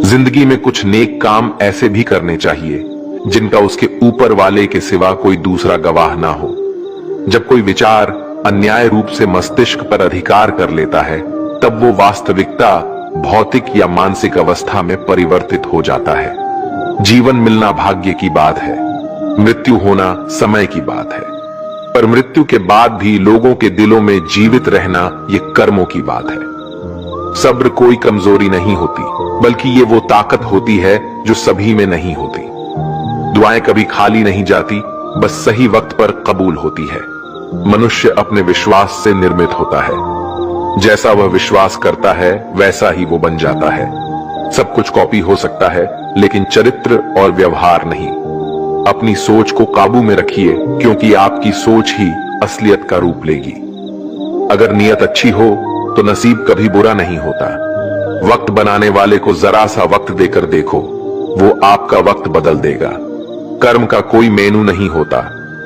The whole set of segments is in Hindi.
जिंदगी में कुछ नेक काम ऐसे भी करने चाहिए जिनका उसके ऊपर वाले के सिवा कोई दूसरा गवाह ना हो। जब कोई विचार अन्याय रूप से मस्तिष्क पर अधिकार कर लेता है, तब वो वास्तविकता भौतिक या मानसिक अवस्था में परिवर्तित हो जाता है। जीवन मिलना भाग्य की बात है, मृत्यु होना समय की बात है, पर मृत्यु के बाद भी लोगों के दिलों में जीवित रहना ये कर्मों की बात है। सब्र कोई कमजोरी नहीं होती, बल्कि ये वो ताकत होती है जो सभी में नहीं होती। दुआएं कभी खाली नहीं जाती, बस सही वक्त पर कबूल होती है। मनुष्य अपने विश्वास से निर्मित होता है। जैसा वह विश्वास करता है वैसा ही वो बन जाता है। सब कुछ कॉपी हो सकता है, लेकिन चरित्र और व्यवहार नहीं। अपनी सोच को काबू में रखिए, क्योंकि आपकी सोच ही असलियत का रूप लेगी। अगर नियत अच्छी हो तो नसीब कभी बुरा नहीं होता। वक्त बनाने वाले को जरा सा वक्त देकर देखो, वो आपका वक्त बदल देगा। कर्म का कोई मेनू नहीं होता,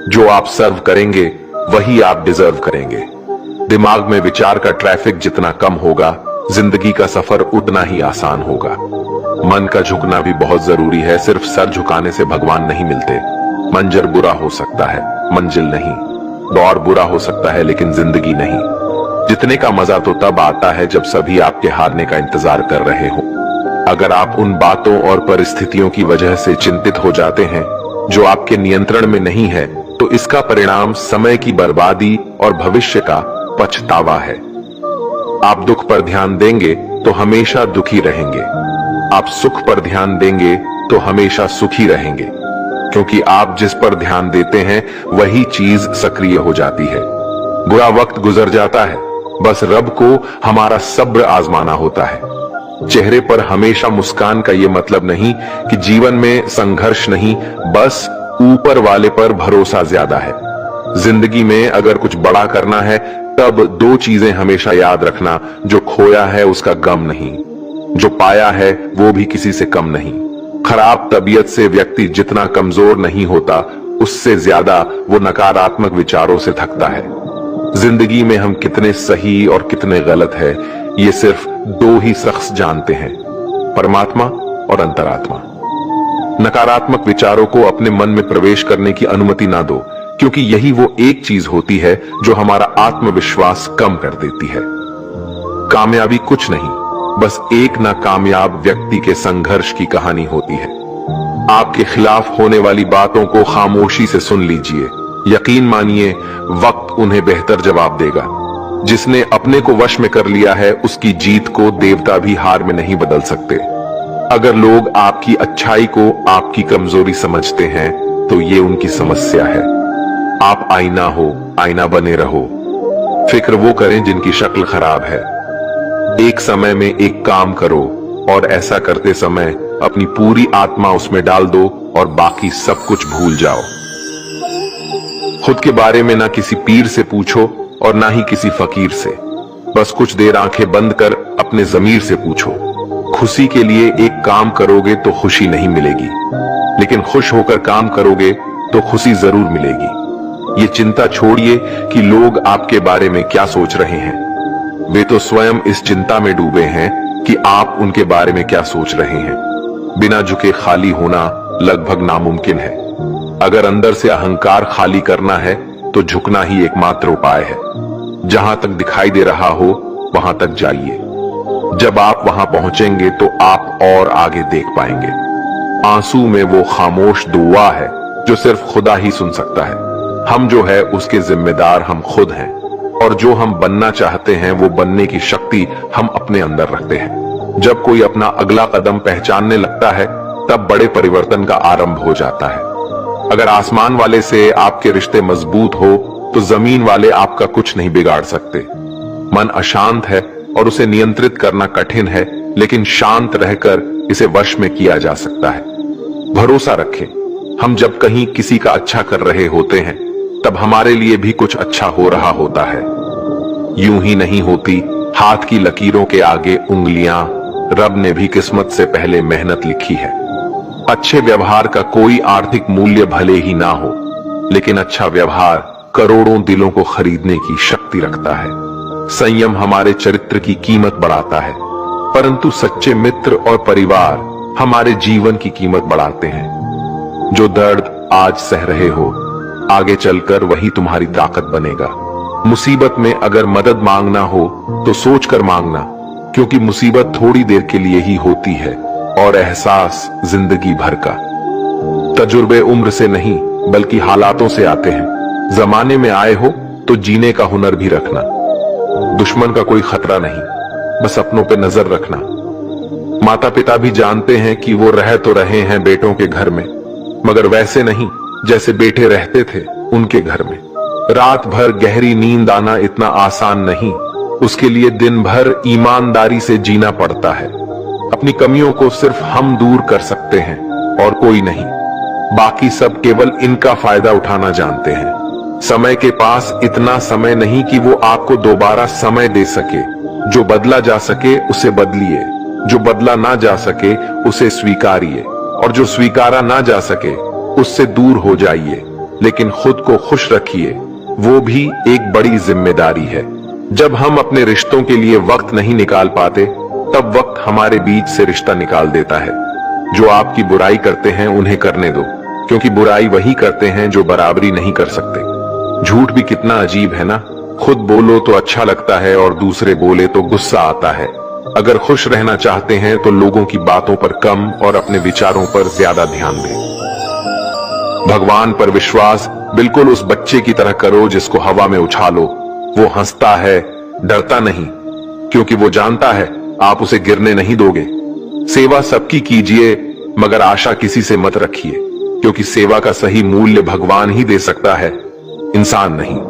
जो आप सर्व करेंगे वही आप डिजर्व करेंगे। दिमाग में विचार का ट्रैफिक जितना कम होगा, जिंदगी का सफर उतना ही आसान होगा। मन का झुकना भी बहुत जरूरी है, सिर्फ सर झुकाने से भगवान नहीं मिलते। मंजर बुरा हो सकता है, मंजिल नहीं। दौर बुरा हो सकता है, लेकिन जिंदगी नहीं। जितने का मजा तो तब आता है जब सभी आपके हारने का इंतजार कर रहे हो। अगर आप उन बातों और परिस्थितियों की वजह से चिंतित हो जाते हैं जो आपके नियंत्रण में नहीं है, तो इसका परिणाम समय की बर्बादी और भविष्य का पछतावा है। आप दुख पर ध्यान देंगे तो हमेशा दुखी रहेंगे। आप सुख पर ध्यान देंगे तो हमेशा सुखी रहेंगे, क्योंकि आप जिस पर ध्यान देते हैं वही चीज सक्रिय हो जाती है। बुरा वक्त गुजर जाता है, बस रब को हमारा सब्र आजमाना होता है। चेहरे पर हमेशा मुस्कान का ये मतलब नहीं कि जीवन में संघर्ष नहीं, बस ऊपर वाले पर भरोसा ज्यादा है। जिंदगी में अगर कुछ बड़ा करना है, तब दो चीजें हमेशा याद रखना। जो खोया है उसका गम नहीं, जो पाया है वो भी किसी से कम नहीं। खराब तबीयत से व्यक्ति जितना कमजोर नहीं होता, उससे ज्यादा वो नकारात्मक विचारों से थकता है। जिंदगी में हम कितने सही और कितने गलत है, ये सिर्फ दो ही शख्स जानते हैं, परमात्मा और अंतरात्मा। नकारात्मक विचारों को अपने मन में प्रवेश करने की अनुमति ना दो, क्योंकि यही वो एक चीज होती है जो हमारा आत्मविश्वास कम कर देती है। कामयाबी कुछ नहीं, बस एक नाकामयाब व्यक्ति के संघर्ष की कहानी होती है। आपके खिलाफ होने वाली बातों को खामोशी से सुन लीजिए। यकीन मानिए, वक्त उन्हें बेहतर जवाब देगा। जिसने अपने को वश में कर लिया है, उसकी जीत को देवता भी हार में नहीं बदल सकते। अगर लोग आपकी अच्छाई को आपकी कमजोरी समझते हैं, तो ये उनकी समस्या है। आप आईना हो, आईना बने रहो। फिक्र वो करें जिनकी शक्ल खराब है। एक समय में एक काम करो, और ऐसा करते समय अपनी पूरी आत्मा उसमें डाल दो और बाकी सब कुछ भूल जाओ। खुद के बारे में ना किसी पीर से पूछो और ना ही किसी फकीर से। बस कुछ देर आंखें बंद कर अपने जमीर से पूछो। खुशी के लिए एक काम करोगे तो खुशी नहीं मिलेगी, लेकिन खुश होकर काम करोगे तो खुशी जरूर मिलेगी। ये चिंता छोड़िए कि लोग आपके बारे में क्या सोच रहे हैं। वे तो स्वयं इस चिंता में डूबे हैं कि आप उनके बारे में क्या सोच रहे हैं। बिना झुके खाली होना लगभग नामुमकिन है। अगर अंदर से अहंकार खाली करना है, तो झुकना ही एकमात्र उपाय है। जहां तक दिखाई दे रहा हो वहां तक जाइए। जब आप वहां पहुंचेंगे तो आप और आगे देख पाएंगे। आंसू में वो खामोश दुआ है जो सिर्फ खुदा ही सुन सकता है। हम जो है उसके जिम्मेदार हम खुद हैं, और जो हम बनना चाहते हैं वो बनने की शक्ति हम अपने अंदर रखते हैं। जब कोई अपना अगला कदम पहचानने लगता है, तब बड़े परिवर्तन का आरंभ हो जाता है। अगर आसमान वाले से आपके रिश्ते मजबूत हो, तो जमीन वाले आपका कुछ नहीं बिगाड़ सकते। मन अशांत है और उसे नियंत्रित करना कठिन है, लेकिन शांत रहकर इसे वश में किया जा सकता है। भरोसा रखें, हम जब कहीं किसी का अच्छा कर रहे होते हैं, तब हमारे लिए भी कुछ अच्छा हो रहा होता है। यूं ही नहीं होती हाथ की लकीरों के आगे उंगलियां। रब ने भी किस्मत से पहले मेहनत लिखी है। अच्छे व्यवहार का कोई आर्थिक मूल्य भले ही ना हो, लेकिन अच्छा व्यवहार करोड़ों दिलों को खरीदने की शक्ति रखता है। संयम हमारे चरित्र की कीमत बढ़ाता है। परंतु सच्चे मित्र और परिवार हमारे जीवन की कीमत बढ़ाते हैं। जो दर्द आज सह रहे हो, आगे चलकर वही तुम्हारी ताकत बनेगा। मुसीबत में अगर मदद मांगना हो तो सोचकर मांगना, क्योंकि मुसीबत थोड़ी देर के लिए ही होती है और एहसास जिंदगी भर का। तजुर्बे उम्र से नहीं बल्कि हालातों से आते हैं। जमाने में आए हो तो जीने का हुनर भी रखना। दुश्मन का कोई खतरा नहीं, बस अपनों पे नजर रखना। माता पिता भी जानते हैं कि वो रह तो रहे हैं बेटों के घर में, मगर वैसे नहीं जैसे बेटे रहते थे उनके घर में। रात भर गहरी नींद आना इतना आसान नहीं, उसके लिए दिन भर ईमानदारी से जीना पड़ता है। अपनी कमियों को सिर्फ हम दूर कर सकते हैं और कोई नहीं। बाकी सब केवल इनका फायदा उठाना जानते हैं। समय के पास इतना समय नहीं कि वो आपको दोबारा समय दे सके। जो बदला जा सके उसे बदलिए, जो बदला ना जा सके उसे स्वीकारिए, और जो स्वीकारा ना जा सके उससे दूर हो जाइए। लेकिन खुद को खुश रखिए, वो भी एक बड़ी जिम्मेदारी है। जब हम अपने रिश्तों के लिए वक्त नहीं निकाल पाते, तब वक्त हमारे बीच से रिश्ता निकाल देता है। जो आपकी बुराई करते हैं उन्हें करने दो, क्योंकि बुराई वही करते हैं जो बराबरी नहीं कर सकते। झूठ भी कितना अजीब है ना। खुद बोलो तो अच्छा लगता है और दूसरे बोले तो गुस्सा आता है। अगर खुश रहना चाहते हैं तो लोगों की बातों पर कम और अपने विचारों पर ज्यादा ध्यान दें। भगवान पर विश्वास बिल्कुल उस बच्चे की तरह करो जिसको हवा में उछालो। वो हंसता है, डरता नहीं, क्योंकि वो जानता है आप उसे गिरने नहीं दोगे। सेवा सबकी कीजिए, मगर आशा किसी से मत रखिए, क्योंकि सेवा का सही मूल्य भगवान ही दे सकता है, इंसान नहीं।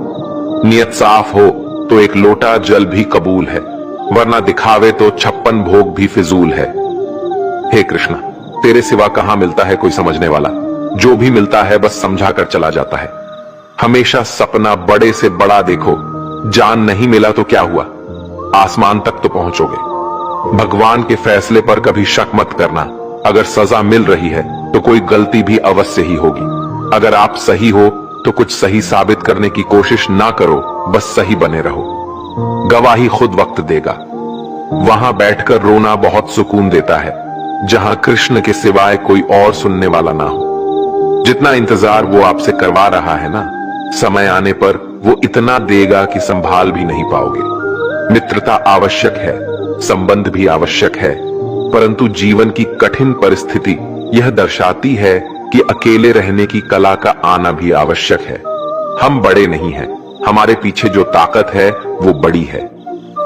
नियत साफ हो तो एक लोटा जल भी कबूल है, वरना दिखावे तो 56 भोग भी फिजूल है। हे कृष्णा, तेरे सिवा कहां मिलता है कोई समझने वाला। जो भी मिलता है बस समझा कर चला जाता है। हमेशा सपना बड़े से बड़ा देखो। जान नहीं मिला तो क्या हुआ, आसमान तक तो पहुंचोगे। भगवान के फैसले पर कभी शक मत करना। अगर सजा मिल रही है तो कोई गलती भी अवश्य ही होगी। अगर आप सही हो तो कुछ सही साबित करने की कोशिश ना करो, बस सही बने रहो। गवाही खुद वक्त देगा। वहां बैठकर रोना बहुत सुकून देता है, जहां कृष्ण के सिवाय कोई और सुनने वाला ना हो। जितना इंतजार वो आपसे करवा रहा है ना, समय आने पर वो इतना देगा कि संभाल भी नहीं पाओगे। मित्रता आवश्यक है, संबंध भी आवश्यक है, परंतु जीवन की कठिन परिस्थिति यह दर्शाती है कि अकेले रहने की कला का आना भी आवश्यक है। हम बड़े नहीं हैं, हमारे पीछे जो ताकत है वो बड़ी है।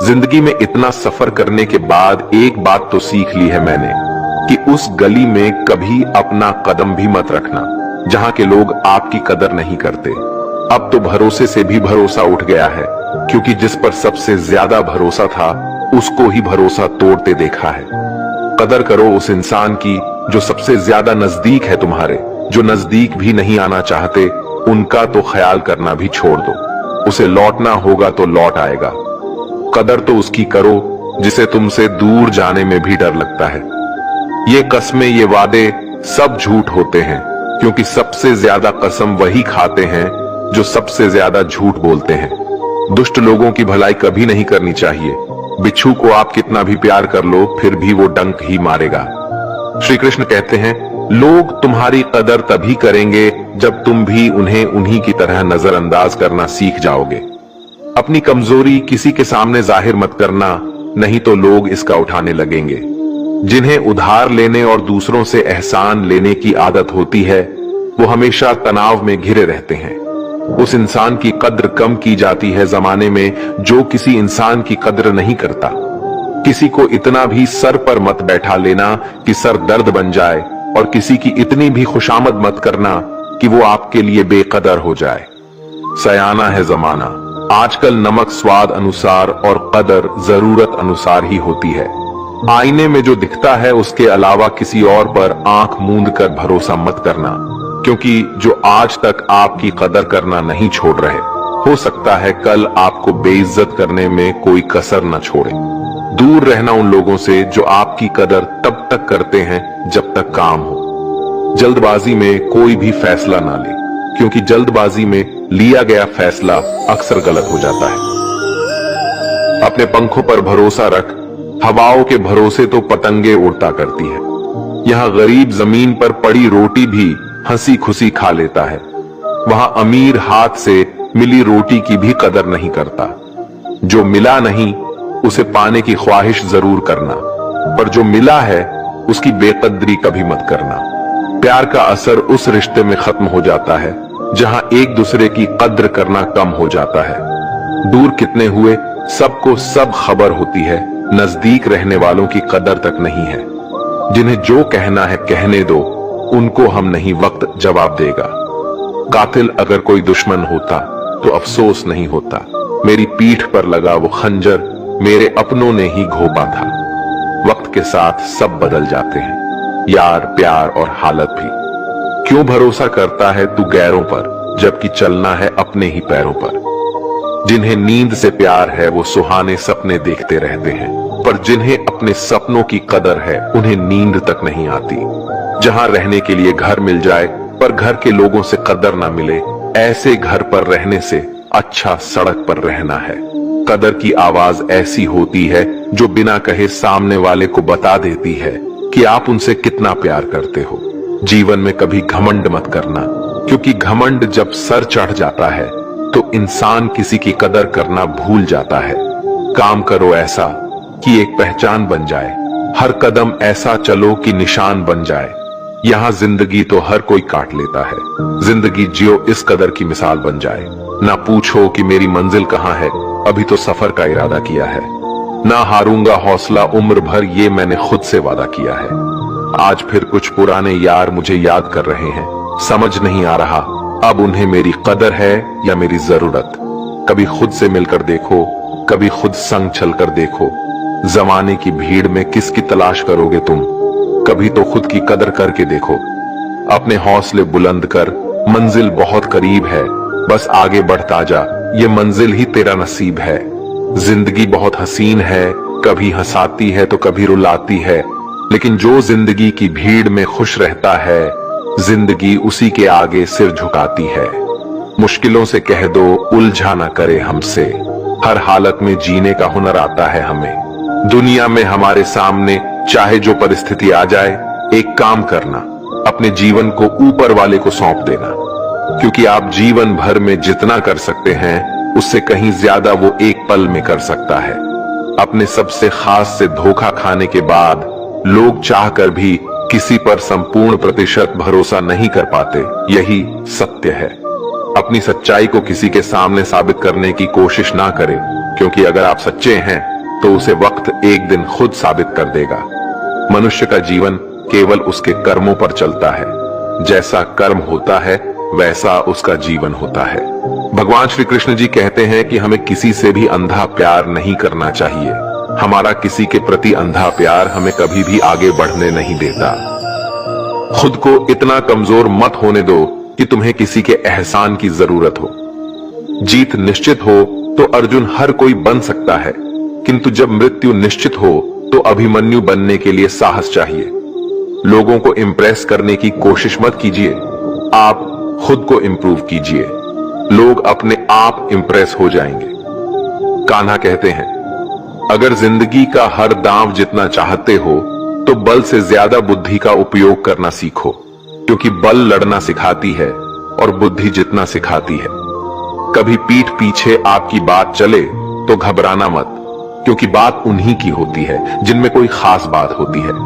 जिंदगी में इतना सफर करने के बाद एक बात तो सीख ली है मैंने, कि उस गली में कभी अपना कदम भी मत रखना जहां के लोग आपकी कदर नहीं करते। अब तो भरोसे से भी भरोसा उठ गया है, क्योंकि जिस पर सबसे ज्यादा भरोसा था उसको ही भरोसा तोड़ते देखा है। कदर करो उस इंसान की जो सबसे ज्यादा नजदीक है तुम्हारे। जो नजदीक भी नहीं आना चाहते उनका तो ख्याल करना भी छोड़ दो। उसे लौटना होगा तो लौट आएगा। कदर तो उसकी करो जिसे तुमसे दूर जाने में भी डर लगता है। ये कस्में, ये वादे सब झूठ होते हैं, क्योंकि सबसे ज्यादा कसम वही खाते हैं जो सबसे ज्यादा झूठ बोलते हैं। दुष्ट लोगों की भलाई कभी नहीं करनी चाहिए। बिच्छू को आप कितना भी प्यार कर लो फिर भी वो डंक ही मारेगा। श्री कृष्ण कहते हैं, लोग तुम्हारी कदर तभी करेंगे जब तुम भी उन्हें उन्हीं की तरह नजरअंदाज करना सीख जाओगे। अपनी कमजोरी किसी के सामने जाहिर मत करना, नहीं तो लोग इसका उठाने लगेंगे। जिन्हें उधार लेने और दूसरों से एहसान लेने की आदत होती है वो हमेशा तनाव में घिरे रहते हैं। उस इंसान की कद्र कम की जाती है जमाने में जो किसी इंसान की कद्र नहीं करता। किसी को इतना भी सर पर मत बैठा लेना कि सर दर्द बन जाए, और किसी की इतनी भी खुशामद मत करना कि वो आपके लिए बेकदर हो जाए। सयाना है जमाना। आजकल नमक स्वाद अनुसार और कदर जरूरत अनुसार ही होती है। आईने में जो दिखता है उसके अलावा किसी और पर आंख मूंद कर भरोसा मत करना, क्योंकि जो आज तक आपकी कदर करना नहीं छोड़ रहे, हो सकता है कल आपको बेइज्जत करने में कोई कसर न छोड़े। दूर रहना उन लोगों से जो आपकी कदर तब तक करते हैं जब तक काम हो। जल्दबाजी में कोई भी फैसला ना ले, क्योंकि जल्दबाजी में लिया गया फैसला अक्सर गलत हो जाता है। अपने पंखों पर भरोसा रख, हवाओं के भरोसे तो पतंगे उड़ता करती है। यहाँ गरीब जमीन पर पड़ी रोटी भी हंसी खुशी खा लेता है। वहां अमीर हाथ से मिली रोटी की भी कदर नहीं करता। जो मिला नहीं उसे पाने की ख्वाहिश जरूर करना, पर जो मिला है उसकी बेकदरी कभी मत करना। प्यार का असर उस रिश्ते में खत्म हो जाता है जहां एक दूसरे की कद्र करना कम हो जाता है। दूर कितने हुए सबको सब खबर होती है, नजदीक रहने वालों की कदर तक नहीं है। जिन्हें जो कहना है कहने दो, उनको हम नहीं वक्त जवाब देगा। कातिल अगर कोई दुश्मन होता तो अफसोस नहीं होता। मेरी पीठ पर लगा वो खंजर मेरे अपनों ने ही घोंपा था। वक्त के साथ सब बदल जाते हैं, यार, प्यार और हालत भी। क्यों भरोसा करता है तू गैरों पर, जबकि चलना है अपने ही पैरों पर। जिन्हें नींद से प्यार है वो सुहाने सपने देखते रहते हैं, पर जिन्हें अपने सपनों की कदर है उन्हें नींद तक नहीं आती। जहां रहने के लिए घर मिल जाए पर घर के लोगों से कदर ना मिले, ऐसे घर पर रहने से अच्छा सड़क पर रहना है। कदर की आवाज ऐसी होती है जो बिना कहे सामने वाले को बता देती है कि आप उनसे कितना प्यार करते हो। जीवन में कभी घमंड मत करना, क्योंकि घमंड जब सर चढ़ जाता है तो इंसान किसी की कदर करना भूल जाता है। काम करो ऐसा कि एक पहचान बन जाए, हर कदम ऐसा चलो कि निशान बन जाए। यहाँ जिंदगी तो हर कोई काट लेता है, जिंदगी जियो इस कदर की मिसाल बन जाए। ना पूछो कि मेरी मंजिल कहाँ है, अभी तो सफर का इरादा किया है। ना हारूंगा हौसला उम्र भर, ये मैंने खुद से वादा किया है। आज फिर कुछ पुराने यार मुझे याद कर रहे हैं, समझ नहीं आ रहा अब उन्हें मेरी कदर है या मेरी जरूरत। कभी खुद से मिलकर देखो, कभी खुद संग चलकर देखो। जमाने की भीड़ में किसकी तलाश करोगे तुम, कभी तो खुद की कदर करके देखो। अपने हौसले बुलंद कर, मंजिल बहुत करीब है, बस आगे बढ़ता जा, ये मंजिल ही तेरा नसीब है। जिंदगी बहुत हसीन है, कभी हंसाती है तो कभी रुलाती है, लेकिन जो जिंदगी की भीड़ में खुश रहता है, जिंदगी उसी के आगे सिर झुकाती है। मुश्किलों से कह दो उलझा ना करे हमसे, हर हालत में जीने का हुनर आता है हमें। दुनिया में हमारे सामने चाहे जो परिस्थिति आ जाए, एक काम करना, अपने जीवन को ऊपर वाले को सौंप देना, क्योंकि आप जीवन भर में जितना कर सकते हैं उससे कहीं ज्यादा वो एक पल में कर सकता है। अपने सबसे खास से धोखा खाने के बाद लोग चाहकर भी किसी पर संपूर्ण प्रतिशत भरोसा नहीं कर पाते, यही सत्य है। अपनी सच्चाई को किसी के सामने साबित करने की कोशिश ना करें, क्योंकि अगर आप सच्चे हैं तो उसे वक्त एक दिन खुद साबित कर देगा। मनुष्य का जीवन केवल उसके कर्मों पर चलता है, जैसा कर्म होता है वैसा उसका जीवन होता है। भगवान श्री कृष्ण जी कहते हैं कि हमें किसी से भी अंधा प्यार नहीं करना चाहिए। हमारा किसी के प्रति अंधा प्यार हमें कभी भी आगे बढ़ने नहीं देता। खुद को इतना कमजोर मत होने दो कि तुम्हें किसी के एहसान की जरूरत हो। जीत निश्चित हो तो अर्जुन हर कोई बन सकता है, किंतु जब मृत्यु निश्चित हो तो अभिमन्यु बनने के लिए साहस चाहिए। लोगों को इंप्रेस करने की कोशिश मत कीजिए, आप खुद को इंप्रूव कीजिए, लोग अपने आप इंप्रेस हो जाएंगे। कान्हा कहते हैं, अगर जिंदगी का हर दांव जितना चाहते हो तो बल से ज्यादा बुद्धि का उपयोग करना सीखो, क्योंकि बल लड़ना सिखाती है और बुद्धि जितना सिखाती है। कभी पीठ पीछे आपकी बात चले तो घबराना मत, क्योंकि बात उन्हीं की होती है जिनमें कोई खास बात होती है।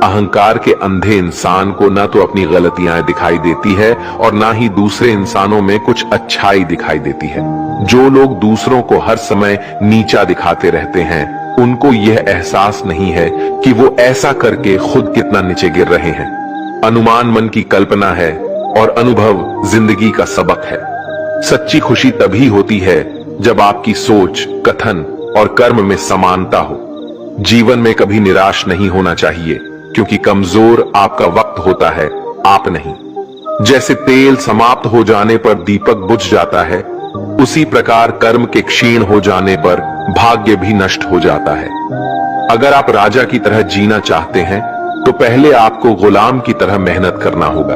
अहंकार के अंधे इंसान को ना तो अपनी गलतियां दिखाई देती है और ना ही दूसरे इंसानों में कुछ अच्छाई दिखाई देती है। जो लोग दूसरों को हर समय नीचा दिखाते रहते हैं, उनको यह एहसास नहीं है कि वो ऐसा करके खुद कितना नीचे गिर रहे हैं। अनुमान मन की कल्पना है और अनुभव जिंदगी का सबक है। सच्ची खुशी तभी होती है जब आपकी सोच, कथन और कर्म में समानता हो। जीवन में कभी निराश नहीं होना चाहिए, क्योंकि कमजोर आपका वक्त होता है, आप नहीं। जैसे तेल समाप्त हो जाने पर दीपक बुझ जाता है, उसी प्रकार कर्म के क्षीण हो जाने पर भाग्य भी नष्ट हो जाता है। अगर आप राजा की तरह जीना चाहते हैं तो पहले आपको गुलाम की तरह मेहनत करना होगा।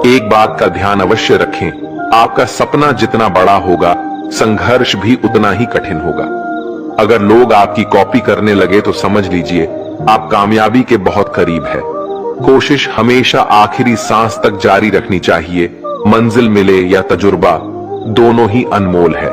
एक बात का ध्यान अवश्य रखें, आपका सपना जितना बड़ा होगा, संघर्ष भी उतना ही कठिन होगा। अगर लोग आपकी कॉपी करने लगे तो समझ लीजिए आप कामयाबी के बहुत करीब है। कोशिश हमेशा आखिरी सांस तक जारी रखनी चाहिए। मंजिल मिले या तजुर्बा, दोनों ही अनमोल है।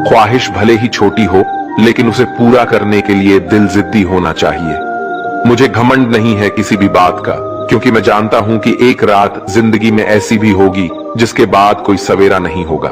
ख्वाहिश भले ही छोटी हो, लेकिन उसे पूरा करने के लिए दिल जिद्दी होना चाहिए। मुझे घमंड नहीं है किसी भी बात का, क्योंकि मैं जानता हूं कि एक रात जिंदगी में ऐसी भी होगी जिसके बाद कोई सवेरा नहीं होगा।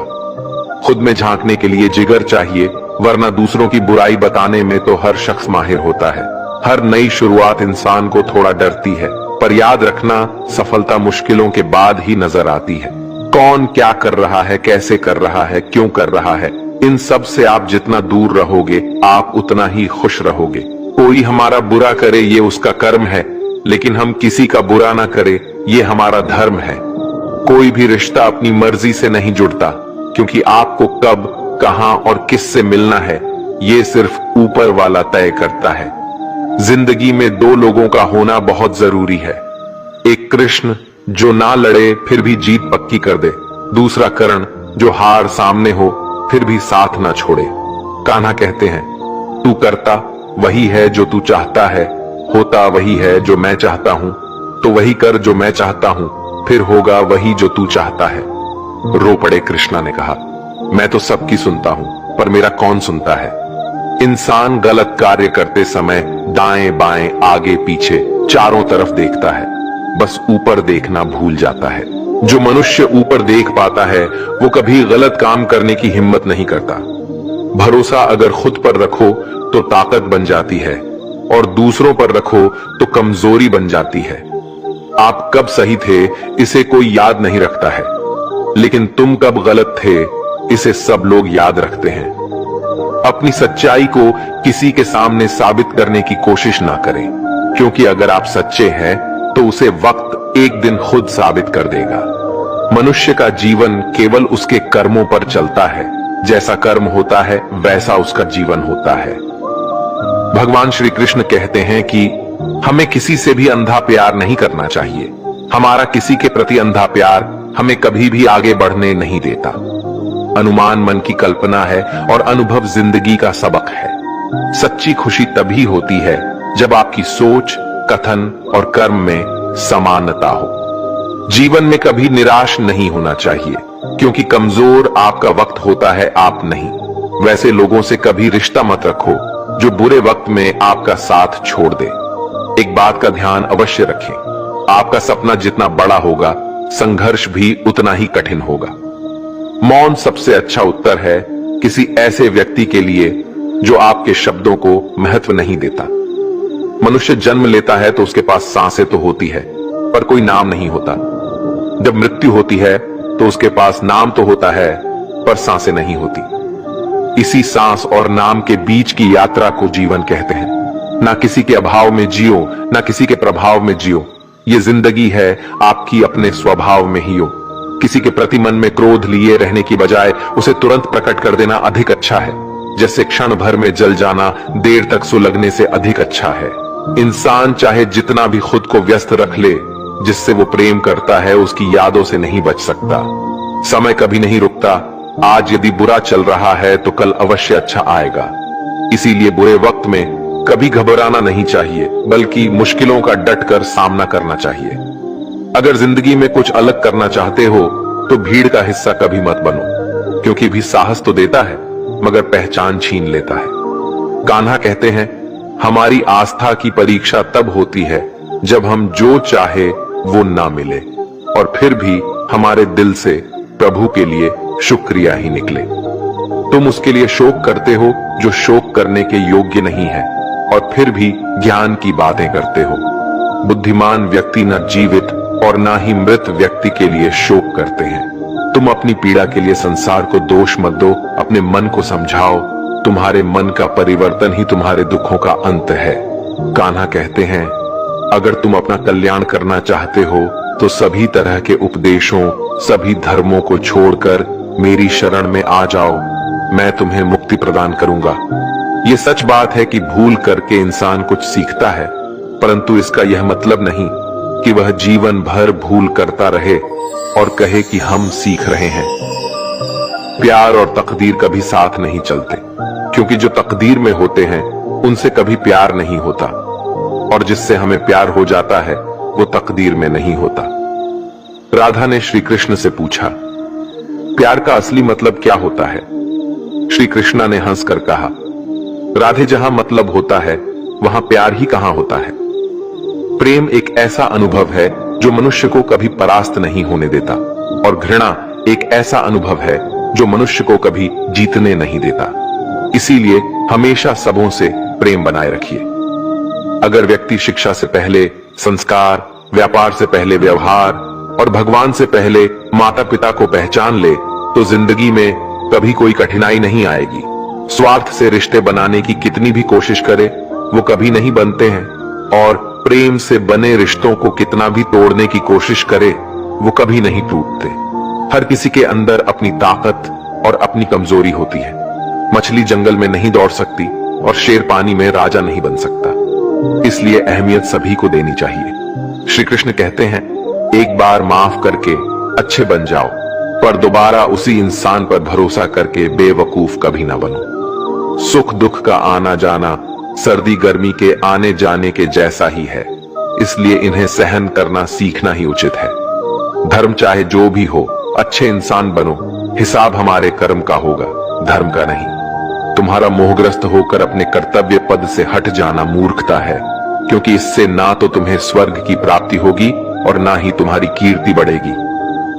खुद में झांकने के लिए जिगर चाहिए, वरना दूसरों की बुराई बताने में तो हर शख्स माहिर होता है। हर नई शुरुआत इंसान को थोड़ा डरती है, पर याद रखना सफलता मुश्किलों के बाद ही नजर आती है। कौन क्या कर रहा है, कैसे कर रहा है, क्यों कर रहा है, इन सब से आप जितना दूर रहोगे आप उतना ही खुश रहोगे। कोई हमारा बुरा करे ये उसका कर्म है, लेकिन हम किसी का बुरा ना करे ये हमारा धर्म है। कोई भी रिश्ता अपनी मर्जी से नहीं जुड़ता, क्योंकि आपको कब, कहां और किससे मिलना है ये सिर्फ ऊपर वाला तय करता है। जिंदगी में दो लोगों का होना बहुत जरूरी है। एक कृष्ण जो ना लड़े फिर भी जीत पक्की कर दे, दूसरा कर्ण जो हार सामने हो फिर भी साथ ना छोड़े। कान्हा कहते हैं, तू करता वही है जो तू चाहता है, होता वही है जो मैं चाहता हूं, तो वही कर जो मैं चाहता हूं, फिर होगा वही जो तू चाहता है। रो पड़े कृष्णा ने कहा, मैं तो सबकी सुनता हूं, पर मेरा कौन सुनता है। इंसान गलत कार्य करते समय दाएं बाएं आगे पीछे चारों तरफ देखता है, बस ऊपर देखना भूल जाता है। जो मनुष्य ऊपर देख पाता है वो कभी गलत काम करने की हिम्मत नहीं करता। भरोसा अगर खुद पर रखो तो ताकत बन जाती है, और दूसरों पर रखो तो कमजोरी बन जाती है। आप कब सही थे इसे कोई याद नहीं रखता है, लेकिन तुम कब गलत थे इसे सब लोग याद रखते हैं। अपनी सच्चाई को किसी के सामने साबित करने की कोशिश ना करें, क्योंकि अगर आप सच्चे हैं तो उसे वक्त एक दिन खुद साबित कर देगा। मनुष्य का जीवन केवल उसके कर्मों पर चलता है, जैसा कर्म होता है वैसा उसका जीवन होता है। भगवान श्री कृष्ण कहते हैं कि हमें किसी से भी अंधा प्यार नहीं करना चाहिए। हमारा किसी के प्रति अंधा प्यार हमें कभी भी आगे बढ़ने नहीं देता। अनुमान मन की कल्पना है और अनुभव जिंदगी का सबक है। सच्ची खुशी तभी होती है जब आपकी सोच, कथन और कर्म में समानता हो। जीवन में कभी निराश नहीं होना चाहिए, क्योंकि कमजोर आपका वक्त होता है, आप नहीं। वैसे लोगों से कभी रिश्ता मत रखो जो बुरे वक्त में आपका साथ छोड़ दे। एक बात का ध्यान अवश्य रखें, आपका सपना जितना बड़ा होगा संघर्ष भी उतना ही कठिन होगा। मौन सबसे अच्छा उत्तर है किसी ऐसे व्यक्ति के लिए जो आपके शब्दों को महत्व नहीं देता। मनुष्य जन्म लेता है तो उसके पास सांसें तो होती है, पर कोई नाम नहीं होता। जब मृत्यु होती है तो उसके पास नाम तो होता है, पर सांसें नहीं होती। इसी सांस और नाम के बीच की यात्रा को जीवन कहते हैं। ना किसी के अभाव में जियो, ना किसी के प्रभाव में जियो। ये जिंदगी है आपकी अपने स्वभाव में ही हो। किसी के प्रति मन में क्रोध लिए रहने की बजाय उसे तुरंत प्रकट कर देना अधिक अच्छा है। जैसे क्षण भर में जल जाना देर तक सुलगने से अधिक अच्छा है। इंसान चाहे जितना भी खुद को व्यस्त रख ले, जिससे वो प्रेम करता है उसकी यादों से नहीं बच सकता। समय कभी नहीं रुकता। आज यदि बुरा चल रहा है तो कल अवश्य अच्छा आएगा। इसीलिए बुरे वक्त में कभी घबराना नहीं चाहिए, बल्कि मुश्किलों का डटकर सामना करना चाहिए। अगर जिंदगी में कुछ अलग करना चाहते हो तो भीड़ का हिस्सा कभी मत बनो, क्योंकि भी साहस तो देता है मगर पहचान छीन लेता है। कान्हा कहते हैं, हमारी आस्था की परीक्षा तब होती है जब हम जो चाहे वो ना मिले, और फिर भी हमारे दिल से प्रभु के लिए शुक्रिया ही निकले। तुम उसके लिए शोक करते हो जो शोक करने के योग्य नहीं है, और फिर भी ज्ञान की बातें करते हो। बुद्धिमान व्यक्ति न जीवित और ना ही मृत व्यक्ति के लिए शोक करते हैं। तुम अपनी पीड़ा के लिए संसार को दोष मत दो, अपने मन को समझाओ। तुम्हारे मन का परिवर्तन ही तुम्हारे दुखों का अंत है। कान्हा कहते हैं, अगर तुम अपना कल्याण करना चाहते हो तो सभी तरह के उपदेशों, सभी धर्मों को छोड़कर मेरी शरण में आ जाओ। मैं तुम्हें मुक्ति प्रदान करूंगा। ये सच बात है कि भूल करके इंसान कुछ सीखता है, परंतु इसका यह मतलब नहीं कि वह जीवन भर भूल करता रहे और कहे कि हम सीख रहे हैं। प्यार और तकदीर कभी साथ नहीं चलते, क्योंकि जो तकदीर में होते हैं उनसे कभी प्यार नहीं होता, और जिससे हमें प्यार हो जाता है वो तकदीर में नहीं होता। राधा ने श्री कृष्ण से पूछा, प्यार का असली मतलब क्या होता है? श्री कृष्णा ने हंसकर कहा, राधे, जहां मतलब होता है वहां प्यार ही कहां होता है। प्रेम एक ऐसा अनुभव है जो मनुष्य को कभी परास्त नहीं होने देता, और घृणा एक ऐसा अनुभव है जो मनुष्य को कभी जीतने नहीं देता। इसीलिए हमेशा सबों से प्रेम बनाए रखिए। अगर व्यक्ति शिक्षा से पहले संस्कार, व्यापार से पहले व्यवहार और भगवान से पहले माता पिता को पहचान ले तो जिंदगी में कभी कोई कठिनाई नहीं आएगी। स्वार्थ से रिश्ते बनाने की कितनी भी कोशिश करे वो कभी नहीं बनते हैं, और प्रेम से बने रिश्तों को कितना भी तोड़ने की कोशिश करे वो कभी नहीं टूटते। हर किसी के अंदर अपनी ताकत और अपनी कमजोरी होती है। मछली जंगल में नहीं दौड़ सकती और शेर पानी में राजा नहीं बन सकता, इसलिए अहमियत सभी को देनी चाहिए। श्री कृष्ण कहते हैं, एक बार माफ करके अच्छे बन जाओ, पर दोबारा उसी इंसान पर भरोसा करके बेवकूफ कभी ना बनो। सुख दुख का आना जाना सर्दी गर्मी के आने जाने के जैसा ही है, इसलिए इन्हें सहन करना सीखना ही उचित है। धर्म चाहे जो भी हो, अच्छे इंसान बनो, हिसाब हमारे कर्म का होगा, धर्म का नहीं। तुम्हारा मोहग्रस्त होकर अपने कर्तव्य पद से हट जाना मूर्खता है, क्योंकि इससे ना तो तुम्हें स्वर्ग की प्राप्ति होगी और ना ही तुम्हारी कीर्ति बढ़ेगी।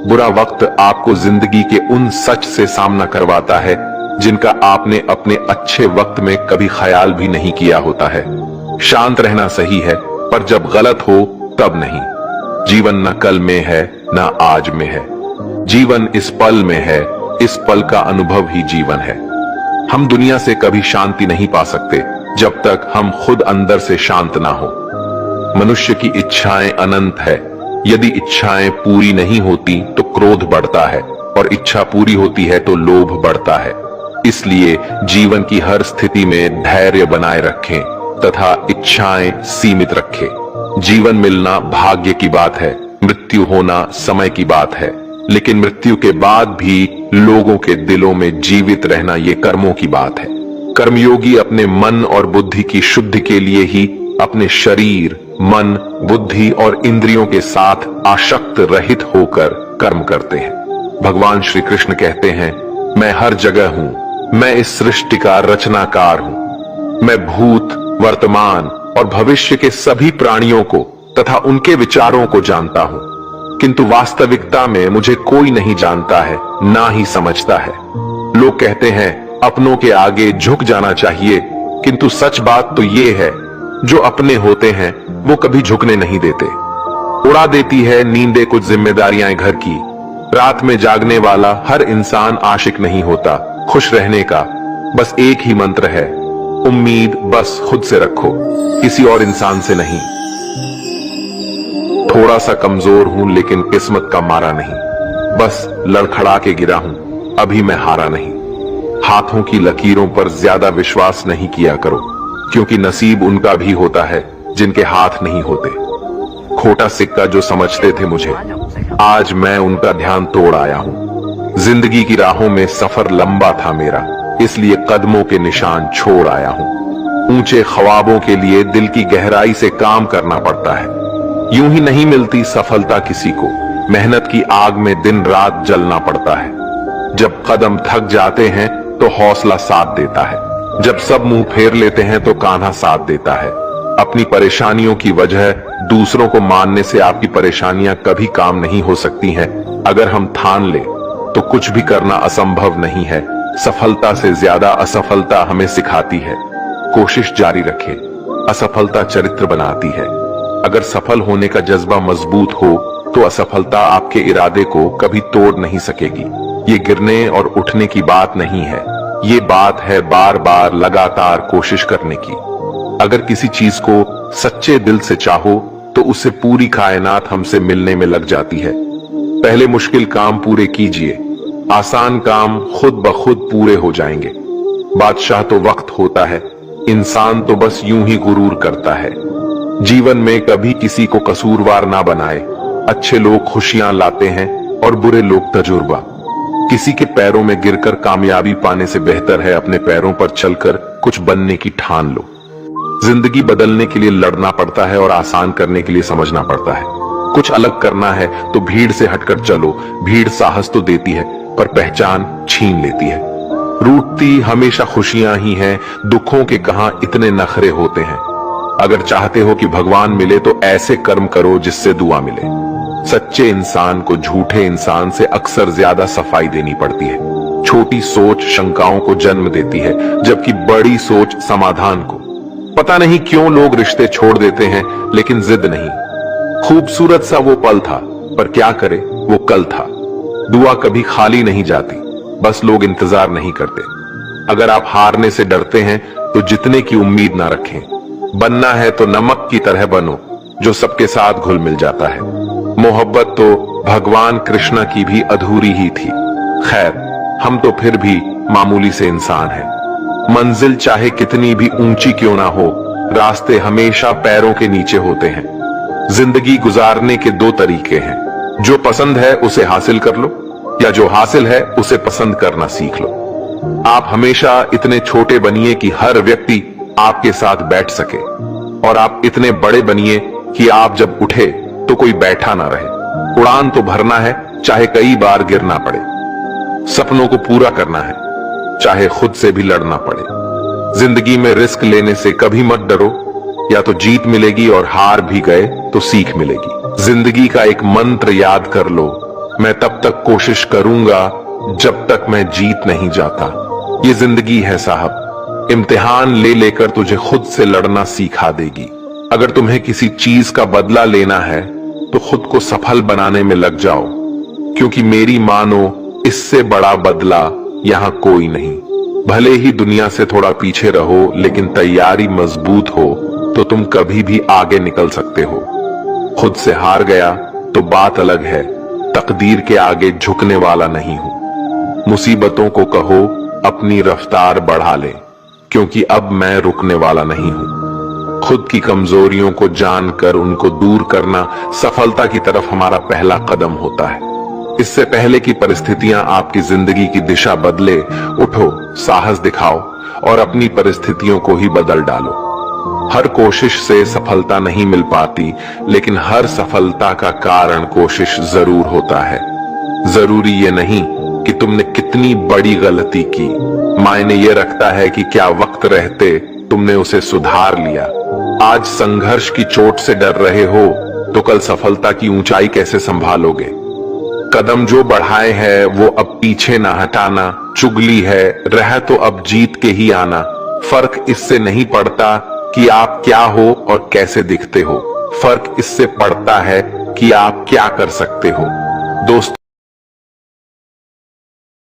बुरा वक्त आपको जिंदगी के उन सच से सामना करवाता है जिनका आपने अपने अच्छे वक्त में कभी ख्याल भी नहीं किया होता है। शांत रहना सही है, पर जब गलत हो तब नहीं। जीवन न कल में है न आज में है, जीवन इस पल में है, इस पल का अनुभव ही जीवन है। हम दुनिया से कभी शांति नहीं पा सकते जब तक हम खुद अंदर से शांत ना हो। मनुष्य की इच्छाएं अनंत है, यदि इच्छाएं पूरी नहीं होती तो क्रोध बढ़ता है, और इच्छा पूरी होती है तो लोभ बढ़ता है। इसलिए जीवन की हर स्थिति में धैर्य बनाए रखें तथा इच्छाएं सीमित रखें। जीवन मिलना भाग्य की बात है, मृत्यु होना समय की बात है, लेकिन मृत्यु के बाद भी लोगों के दिलों में जीवित रहना ये कर्मों की बात है। कर्मयोगी अपने मन और बुद्धि की शुद्धि के लिए ही अपने शरीर, मन, बुद्धि और इंद्रियों के साथ आसक्त रहित होकर कर्म करते हैं। भगवान श्री कृष्ण कहते हैं, मैं हर जगह हूं, मैं इस सृष्टि का रचनाकार हूं। मैं भूत, वर्तमान और भविष्य के सभी प्राणियों को तथा उनके विचारों को जानता हूं, किंतु वास्तविकता में मुझे कोई नहीं जानता है, ना ही समझता है। लोग कहते हैं अपनों के आगे झुक जाना चाहिए, किंतु सच बात तो ये है, जो अपने होते हैं वो कभी झुकने नहीं देते। उड़ा देती है नींदें कुछ जिम्मेदारियां घर की। रात में जागने वाला हर इंसान आशिक नहीं होता। खुश रहने का बस एक ही मंत्र है, उम्मीद बस खुद से रखो, किसी और इंसान से नहीं। थोड़ा सा कमजोर हूं लेकिन किस्मत का मारा नहीं, बस लड़खड़ा के गिरा हूं, अभी मैं हारा नहीं। हाथों की लकीरों पर ज्यादा विश्वास नहीं किया करो, क्योंकि नसीब उनका भी होता है जिनके हाथ नहीं होते। खोटा सिक्का जो समझते थे मुझे, आज मैं उनका ध्यान तोड़ आया हूं। जिंदगी की राहों में सफर लंबा था मेरा, इसलिए कदमों के निशान छोड़ आया हूं। ऊंचे ख्वाबों के लिए दिल की गहराई से काम करना पड़ता है। यूं ही नहीं मिलती सफलता किसी को, मेहनत की आग में दिन रात जलना पड़ता है। जब कदम थक जाते हैं तो हौसला साथ देता है, जब सब मुंह फेर लेते हैं तो कान्हा साथ देता है। अपनी परेशानियों की वजह दूसरों को मानने से आपकी परेशानियां कभी काम नहीं हो सकती हैं। अगर हम ठान ले तो कुछ भी करना असंभव नहीं है। सफलता से ज्यादा असफलता हमें सिखाती है। कोशिश जारी रखें, असफलता चरित्र बनाती है। अगर सफल होने का जज्बा मजबूत हो तो असफलता आपके इरादे को कभी तोड़ नहीं सकेगी। ये गिरने और उठने की बात नहीं है, ये बात है बार बार लगातार कोशिश करने की। अगर किसी चीज को सच्चे दिल से चाहो तो उससे पूरी कायनात हमसे मिलने में लग जाती है। पहले मुश्किल काम पूरे कीजिए, आसान काम खुद ब खुद पूरे हो जाएंगे। बादशाह तो वक्त होता है, इंसान तो बस यूं ही गुरूर करता है। जीवन में कभी किसी को कसूरवार ना बनाए। अच्छे लोग खुशियां लाते हैं और बुरे लोग तजुर्बा। किसी के पैरों में गिरकर कामयाबी पाने से बेहतर है अपने पैरों पर चलकर कुछ बनने की ठान लो। जिंदगी बदलने के लिए लड़ना पड़ता है और आसान करने के लिए समझना पड़ता है। कुछ अलग करना है तो भीड़ से हटकर चलो। भीड़ साहस तो देती है पर पहचान छीन लेती है। रूठती हमेशा खुशियां ही हैं, दुखों के कहां इतने नखरे होते हैं। अगर चाहते हो कि भगवान मिले तो ऐसे कर्म करो जिससे दुआ मिले। सच्चे इंसान को झूठे इंसान से अक्सर ज्यादा सफाई देनी पड़ती है। छोटी सोच शंकाओं को जन्म देती है जबकि बड़ी सोच समाधान को। पता नहीं क्यों लोग रिश्ते छोड़ देते हैं लेकिन जिद नहीं। खूबसूरत सा वो पल था पर क्या करे वो कल था। दुआ कभी खाली नहीं जाती, बस लोग इंतजार नहीं करते। अगर आप हारने से डरते हैं तो जीतने की उम्मीद ना रखें। बनना है तो नमक की तरह बनो जो सबके साथ घुल मिल जाता है। मोहब्बत तो भगवान कृष्ण की भी अधूरी ही थी। खैर, हम तो फिर भी मामूली से इंसान हैं। मंजिल चाहे कितनी भी ऊंची क्यों ना हो, रास्ते हमेशा पैरों के नीचे होते हैं। जिंदगी गुजारने के दो तरीके हैं, जो पसंद है उसे हासिल कर लो या जो हासिल है उसे पसंद करना सीख लो। आप हमेशा इतने छोटे बनिए कि हर व्यक्ति आपके साथ बैठ सके, और आप इतने बड़े बनिए कि आप जब उठे तो कोई बैठा ना रहे। उड़ान तो भरना है चाहे कई बार गिरना पड़े। सपनों को पूरा करना है चाहे खुद से भी लड़ना पड़े। जिंदगी में रिस्क लेने से कभी मत डरो, या तो जीत मिलेगी और हार भी गए तो सीख मिलेगी। जिंदगी का एक मंत्र याद कर लो, मैं तब तक कोशिश करूंगा जब तक मैं जीत नहीं जाता। ये जिंदगी है साहब, इम्तिहान ले लेकर तुझे खुद से लड़ना सिखा देगी। अगर तुम्हें किसी चीज का बदला लेना है तो खुद को सफल बनाने में लग जाओ, क्योंकि मेरी मानो इससे बड़ा बदला यहां कोई नहीं। भले ही दुनिया से थोड़ा पीछे रहो लेकिन तैयारी मजबूत हो तो तुम कभी भी आगे निकल सकते हो। खुद से हार गया तो बात अलग है, तकदीर के आगे झुकने वाला नहीं हूं। मुसीबतों को कहो अपनी रफ्तार बढ़ा ले, क्योंकि अब मैं रुकने वाला नहीं हूं। खुद की कमजोरियों को जानकर उनको दूर करना सफलता की तरफ हमारा पहला कदम होता है। इससे पहले कि परिस्थितियां आपकी जिंदगी की दिशा बदले, उठो, साहस दिखाओ और अपनी परिस्थितियों को ही बदल डालो। हर कोशिश से सफलता नहीं मिल पाती, लेकिन हर सफलता का कारण कोशिश जरूर होता है। जरूरी ये नहीं कि तुमने कितनी बड़ी गलती की, मायने ये रखता है कि क्या वक्त रहते तुमने उसे सुधार लिया। आज संघर्ष की चोट से डर रहे हो तो कल सफलता की ऊंचाई कैसे संभालोगे। कदम जो बढ़ाए हैं वो अब पीछे ना हटाना। चुगली है, रह तो अब जीत के ही आना। फर्क इससे नहीं पड़ता कि आप क्या हो और कैसे दिखते हो, फर्क इससे पड़ता है कि आप क्या कर सकते हो। दोस्तों,